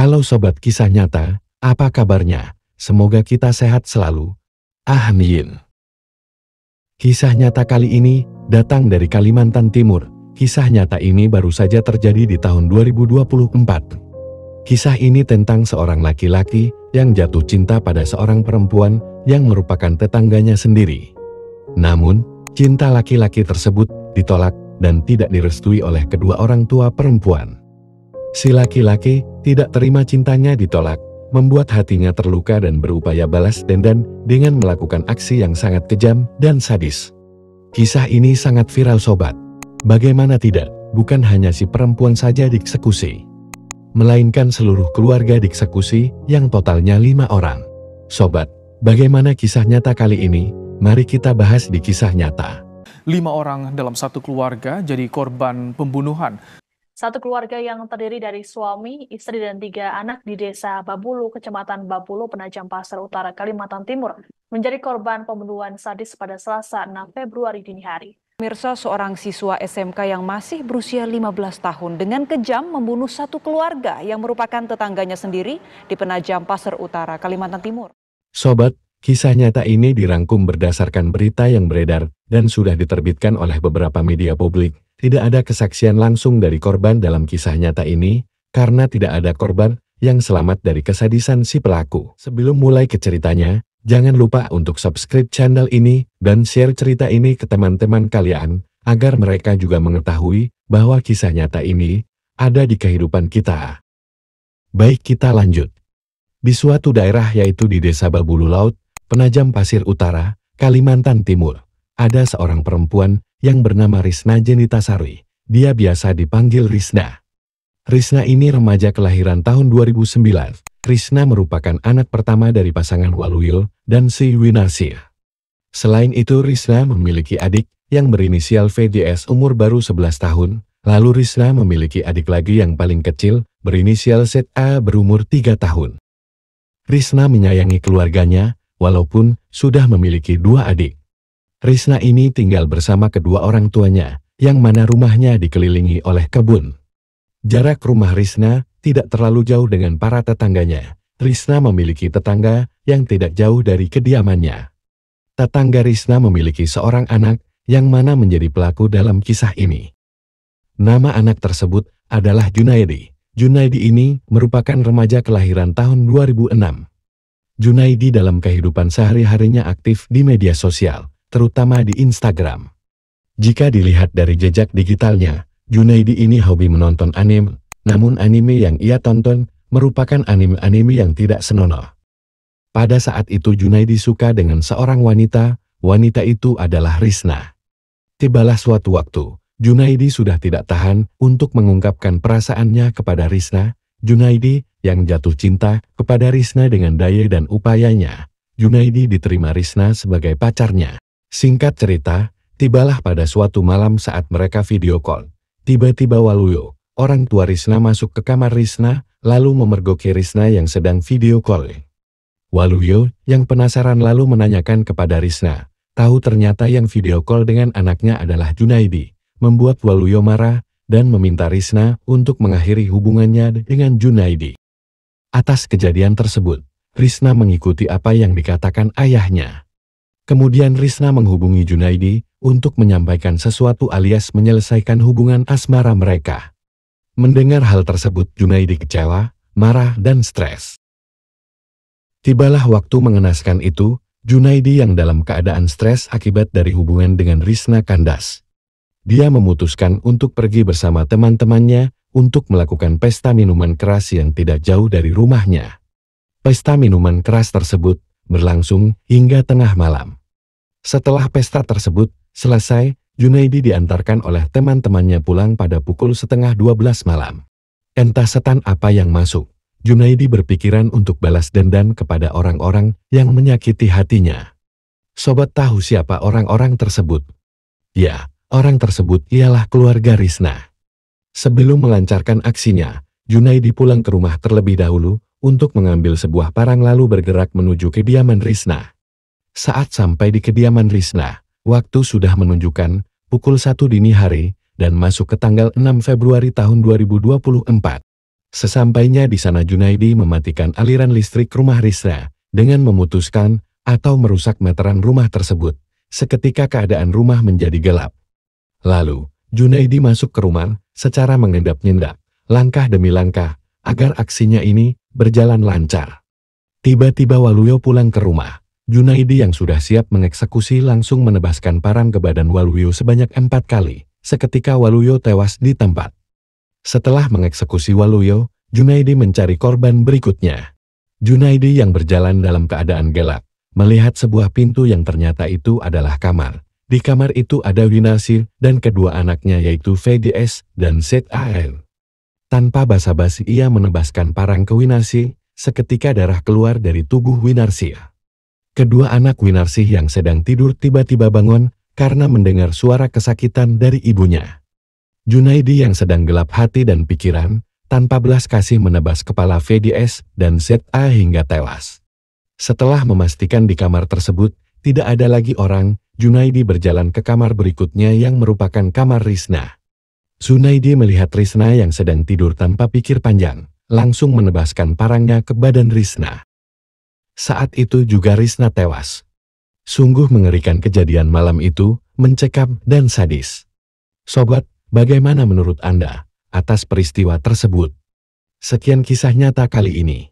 Halo Sobat Kisah Nyata, apa kabarnya? Semoga kita sehat selalu. Amin. Kisah nyata kali ini datang dari Kalimantan Timur. Kisah nyata ini baru saja terjadi di tahun 2024. Kisah ini tentang seorang laki-laki yang jatuh cinta pada seorang perempuan yang merupakan tetangganya sendiri. Namun, cinta laki-laki tersebut ditolak dan tidak direstui oleh kedua orang tua perempuan. Si laki-laki tidak terima cintanya ditolak, membuat hatinya terluka dan berupaya balas dendam dengan melakukan aksi yang sangat kejam dan sadis. Kisah ini sangat viral sobat. Bagaimana tidak, bukan hanya si perempuan saja dieksekusi, melainkan seluruh keluarga dieksekusi yang totalnya 5 orang. Sobat, bagaimana kisah nyata kali ini? Mari kita bahas di kisah nyata. 5 orang dalam satu keluarga jadi korban pembunuhan. Satu keluarga yang terdiri dari suami, istri, dan 3 anak di Desa Babulu, Kecamatan Babulu, Penajam Pasir Utara, Kalimantan Timur, menjadi korban pembunuhan sadis pada Selasa 6 Februari dini hari. Pemirsa, seorang siswa SMK yang masih berusia 15 tahun dengan kejam membunuh satu keluarga yang merupakan tetangganya sendiri di Penajam Pasir Utara, Kalimantan Timur. Sobat, kisah nyata ini dirangkum berdasarkan berita yang beredar dan sudah diterbitkan oleh beberapa media publik. Tidak ada kesaksian langsung dari korban dalam kisah nyata ini, karena tidak ada korban yang selamat dari kesadisan si pelaku. Sebelum mulai ke ceritanya, jangan lupa untuk subscribe channel ini dan share cerita ini ke teman-teman kalian, agar mereka juga mengetahui bahwa kisah nyata ini ada di kehidupan kita. Baik, kita lanjut. Di suatu daerah yaitu di Desa Babulu Laut, Penajam Pasir Utara, Kalimantan Timur, ada seorang perempuan yang bernama Risna Jenitasari. Dia biasa dipanggil Risna. Risna ini remaja kelahiran tahun 2009. Risna merupakan anak pertama dari pasangan Waluyo dan Si Winasir. Selain itu, Risna memiliki adik yang berinisial VJS umur baru 11 tahun. Lalu Risna memiliki adik lagi yang paling kecil berinisial ZA berumur 3 tahun. Risna menyayangi keluarganya walaupun sudah memiliki 2 adik. Risna ini tinggal bersama kedua orang tuanya, yang mana rumahnya dikelilingi oleh kebun. Jarak rumah Risna tidak terlalu jauh dengan para tetangganya. Risna memiliki tetangga yang tidak jauh dari kediamannya. Tetangga Risna memiliki seorang anak yang mana menjadi pelaku dalam kisah ini. Nama anak tersebut adalah Junaidi. Junaidi ini merupakan remaja kelahiran tahun 2006. Junaidi dalam kehidupan sehari-harinya aktif di media sosial, terutama di Instagram. Jika dilihat dari jejak digitalnya, Junaidi ini hobi menonton anime, namun anime yang ia tonton merupakan anime-anime yang tidak senonoh. Pada saat itu Junaidi suka dengan seorang wanita, wanita itu adalah Risna. Tibalah suatu waktu, Junaidi sudah tidak tahan untuk mengungkapkan perasaannya kepada Risna. Junaidi yang jatuh cinta kepada Risna dengan daya dan upayanya. Junaidi diterima Risna sebagai pacarnya. Singkat cerita, tibalah pada suatu malam saat mereka video call. Tiba-tiba Waluyo, orang tua Risna masuk ke kamar Risna, lalu memergoki Risna yang sedang video call. Waluyo, yang penasaran lalu menanyakan kepada Risna, tahu ternyata yang video call dengan anaknya adalah Junaidi, membuat Waluyo marah dan meminta Risna untuk mengakhiri hubungannya dengan Junaidi. Atas kejadian tersebut, Risna mengikuti apa yang dikatakan ayahnya. Kemudian Risna menghubungi Junaidi untuk menyampaikan sesuatu alias menyelesaikan hubungan asmara mereka. Mendengar hal tersebut, Junaidi kecewa, marah, dan stres. Tibalah waktu mengenaskan itu, Junaidi yang dalam keadaan stres akibat dari hubungan dengan Risna kandas. Dia memutuskan untuk pergi bersama teman-temannya untuk melakukan pesta minuman keras yang tidak jauh dari rumahnya. Pesta minuman keras tersebut berlangsung hingga tengah malam. Setelah pesta tersebut selesai, Junaidi diantarkan oleh teman-temannya pulang pada pukul 11:30 malam. Entah setan apa yang masuk, Junaidi berpikiran untuk balas dendam kepada orang-orang yang menyakiti hatinya. Sobat tahu siapa orang-orang tersebut? Ya, orang tersebut ialah keluarga Risna. Sebelum melancarkan aksinya, Junaidi pulang ke rumah terlebih dahulu untuk mengambil sebuah parang lalu bergerak menuju kediaman Risna. Saat sampai di kediaman Risna, waktu sudah menunjukkan pukul 1 dini hari dan masuk ke tanggal 6 Februari tahun 2024. Sesampainya di sana Junaidi mematikan aliran listrik rumah Risna dengan memutuskan atau merusak meteran rumah tersebut. Seketika keadaan rumah menjadi gelap. Lalu, Junaidi masuk ke rumah secara mengendap-ngendap, langkah demi langkah, agar aksinya ini berjalan lancar. Tiba-tiba Waluyo pulang ke rumah. Junaidi yang sudah siap mengeksekusi langsung menebaskan parang ke badan Waluyo sebanyak 4 kali. Seketika Waluyo tewas di tempat. Setelah mengeksekusi Waluyo, Junaidi mencari korban berikutnya. Junaidi yang berjalan dalam keadaan gelap, melihat sebuah pintu yang ternyata itu adalah kamar. Di kamar itu ada Winarsi dan kedua anaknya yaitu VDS dan ZAL. Tanpa basa-basi ia menebaskan parang ke Winarsi, seketika darah keluar dari tubuh Winarsi. Kedua anak Winarsi yang sedang tidur tiba-tiba bangun karena mendengar suara kesakitan dari ibunya. Junaidi yang sedang gelap hati dan pikiran, tanpa belas kasih menebas kepala VDS dan ZA hingga tewas. Setelah memastikan di kamar tersebut tidak ada lagi orang, Junaidi berjalan ke kamar berikutnya yang merupakan kamar Risna. Junaidi melihat Risna yang sedang tidur tanpa pikir panjang, langsung menebaskan parangnya ke badan Risna. Saat itu juga Risna tewas. Sungguh mengerikan kejadian malam itu, mencekam dan sadis. Sobat, bagaimana menurut Anda atas peristiwa tersebut? Sekian kisah nyata kali ini.